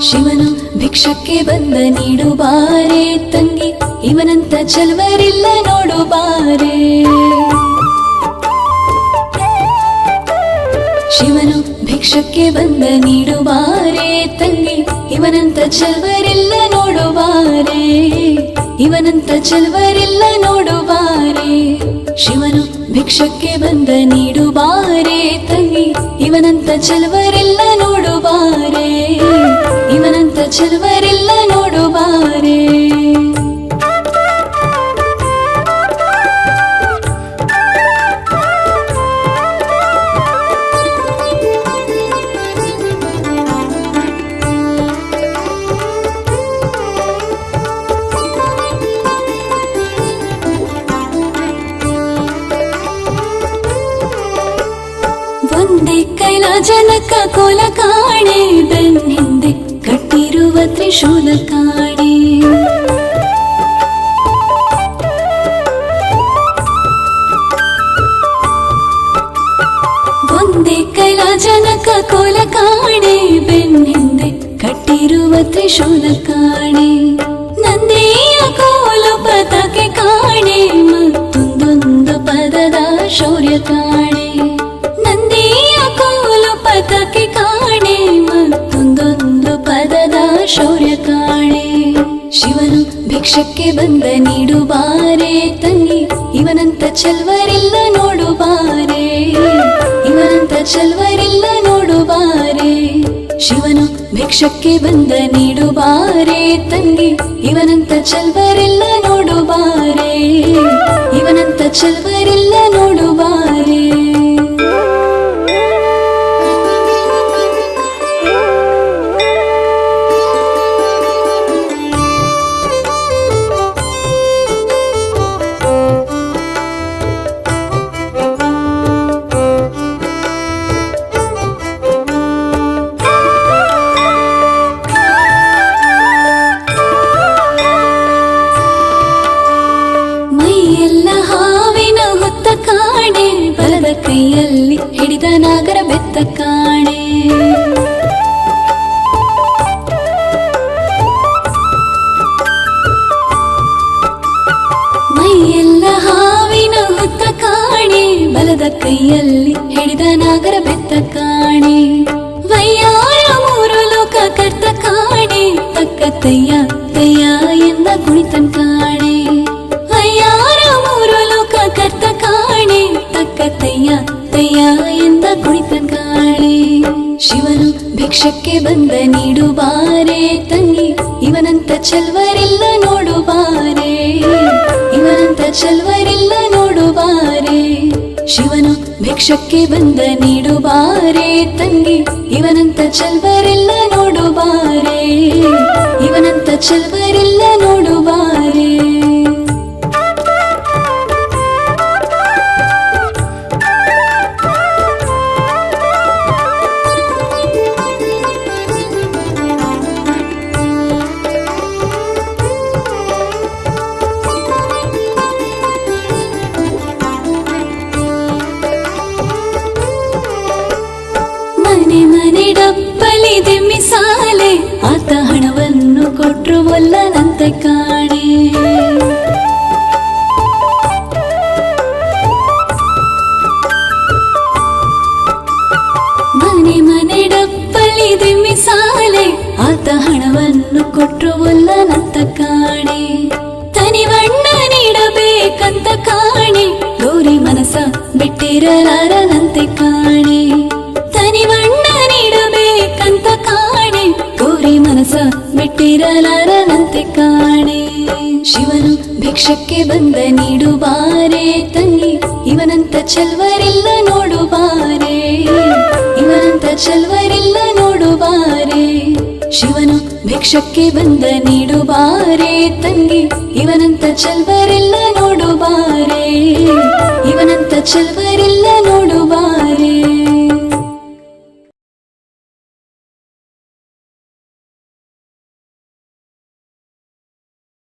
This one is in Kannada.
ಶಿವನು ಭಿಕ್ಷಕ್ಕೆ ಬಂದ ನೀಡು ಬಾರೆ ತಂಗಿ, ಇವನಂತ ಚಲವರಿಲ್ಲ ನೋಡು ಬಾರೆ. ಶಿವನು ಭಿಕ್ಷಕ್ಕೆ ಬಂದ ನೀಡು ಬಾರೆ ತಂಗಿ, ಇವನಂತ ಚಲವರಿಲ್ಲ ನೋಡು ಬಾರೆ. ಇವನಂತ ಚಲವರಿಲ್ಲ ನೋಡು ಬಾರೆ. ಶಿವನು ಭಿಕ್ಷಕ್ಕೆ ಬಂದ ನೀಡು ಬಾರೆ ತಂಗಿ, ಇವನಂತ ಚಲವರಿಲ್ಲ ನೋಡು ಬಾರೆ. ಇವನಂತ ಚಲವರಿಲ್ಲ ನೋಡು ಬಾರೆ. ಒಂದೇ ಕೈಲಾಜನಕ ಕೋಲ ಕಾಣೆ, ಬೆನ್ ಹಿಂದೆ ಕಟ್ಟಿರುವ ತ್ರಿಶೂಲ ಕಾಣೆ. ಒಂದೇ ಕೈಲಾಜನಕ ಕೋಲ ಕಾಣೆ, ಬೆನ್ ಹಿಂದೆ ಕಟ್ಟಿರುವ ತ್ರಿಶೂಲ ಕಾಣೆ. ನಂದಿಯ ಕೋಲು ಪದಕ್ಕೆ ಕಾಣೆ, ಮತ್ತೊಂದೊಂದು ಪದದ ಶೌರ್ಯ ಕಾಣೆ. ನಂದಿಯ ಕೋಲು ಪದಕ್ಕೆ ಕಾಣೆ, ಮತ್ತೊಂದೊಂದು ಪದದ ಶೌರ್ಯ ಕಾಣೆ. ಶಿವನು ಭಿಕ್ಷಕ್ಕೆ ಬಂದ ನೀಡು ಬಾರೆ ತಂಗಿ, ಇವನಂತ ಚಲ್ವರಿಲ್ಲ ನೋಡು ಬಾರೆ. ಇವನಂತ ಚಲ್ವರಿಲ್ಲ ನೋಡು ಬಾರೆ. ಶಿವನು ಭಿಕ್ಷಕ್ಕೆ ಬಂದ ನೀಡು ಬಾರೆ ತಂಗಿ, ಇವನಂತ ಚಲ್ವರಿಲ್ಲ ನೋಡು ಬಾರೆ. ಇವನಂತ ಚಲ್ವರಿಲ್ಲ ನೋಡು ಬಾರೆ. ಕಾಣೆ, ಬಲದ ಕೈಯಲ್ಲಿ ಹಿಡಿದ ನಾಗರ ಬೆತ್ತ ಕಾಣೆ. ಮೈಯೆಲ್ಲ ಹಾವಿನ ಹೊತ್ತ ಕಾಣೆ, ಬಲದ ಕೈಯಲ್ಲಿ ಹಿಡಿದ ನಾಗರ ಬೆತ್ತ ಕಾಣೆ. ವಯ್ಯಾರ ಮೂರು ಲೋಕ ಕರ್ತ ಕಾಣೆ, ತಕ್ಕ ತಯ್ಯ ತಯ್ಯ ಎಂದ ಕುಣಿತನ್ ಕಾಣೆ. ವಯ್ಯಾರ ಮೂರು ಲೋಕ ಕರ್ತ ಕಾಣೆ, ತಕ್ಕ ತಯ್ಯ ತಯ್ಯ ಎಂದ ಕುಣಿತನ್ ಕಾಣೆ. ಶಿವನು ಭಿಕ್ಷಕ್ಕೆ ಬಂದ ನೀಡು ಬಾರೆ ತಂಗಿ, ಇವನಂತ ಚಲ್ವರಿಲ್ಲ ನೋಡು ಬಾರೆ. ಇವನಂತ ಚಲ್ವರಿಲ್ಲ ನೋಡು ಬಾರೆ. ಶಿವನು ಭಿಕ್ಷಕ್ಕೆ ಬಂದ ನೀಡು ಬಾರೆ ತಂಗಿ, ಇವನಂತ ಚಲ್ವರಿಲ್ಲ ನೋಡು ಬಾರೆ. ಇವನಂತ ಚಲ್ವರಿಲ್ಲ ನೋಡು ಬಾರೆ. ಮನೆ ಮನೆ ಡಪ್ಪಲಿದೆ ಮಿಸಾಲೆ, ಆತ ಹಣವನ್ನು ಕೊಟ್ರು ಒಲ್ಲನಂತೆ ಕಾಣೆ. ಮನೆ ಮನೆ ಡಪ್ಪಲಿದೆ ಮಿಸಾಲೆ, ಆತ ಹಣವನ್ನು ಕೊಟ್ರು ಒಲ್ಲನಂತ ಕಾಣೆ. ತನಿವಣ್ಣ ನೀಡಬೇಕಂತ ಕಾಣೆ, ಗೌರಿ ಮನಸ ಬಿಟ್ಟಿರಲಾರನಂತೆ ಕಾಣೆ. ತನಿವಣ್ಣ ನೀಡಬೇಕಂತ ಕಾಣೆ, ಗೌರಿ ಮನಸ ಬಿಟ್ಟಿರಲಾರನಂತೆ ಕಾಣೆ. ಶಿವನು ಭಿಕ್ಷಕ್ಕೆ ಬಂದ ನೀಡು ಬಾರೆ ತಂಗಿ, ಇವನಂತ ಚಲ್ವರಿಲ್ಲ ನೋಡು ಬಾರೆ. ಇವನಂತ ಚಲ್ವರಿಲ್ಲ ನೋಡು ಬಾರೆ. ಶಿವನು ಭಿಕ್ಷಕ್ಕೆ ಬಂದ ನೀಡು ಬಾರೆ ತಂಗಿ, ಇವನಂತ ಚಲ್ವರಿಲ್ಲ ನೋಡು ಬಾರೆ. ಇವನಂತ ಚಲ್ವರಿಲ್ಲ ನೋಡು ಬಾರೆ.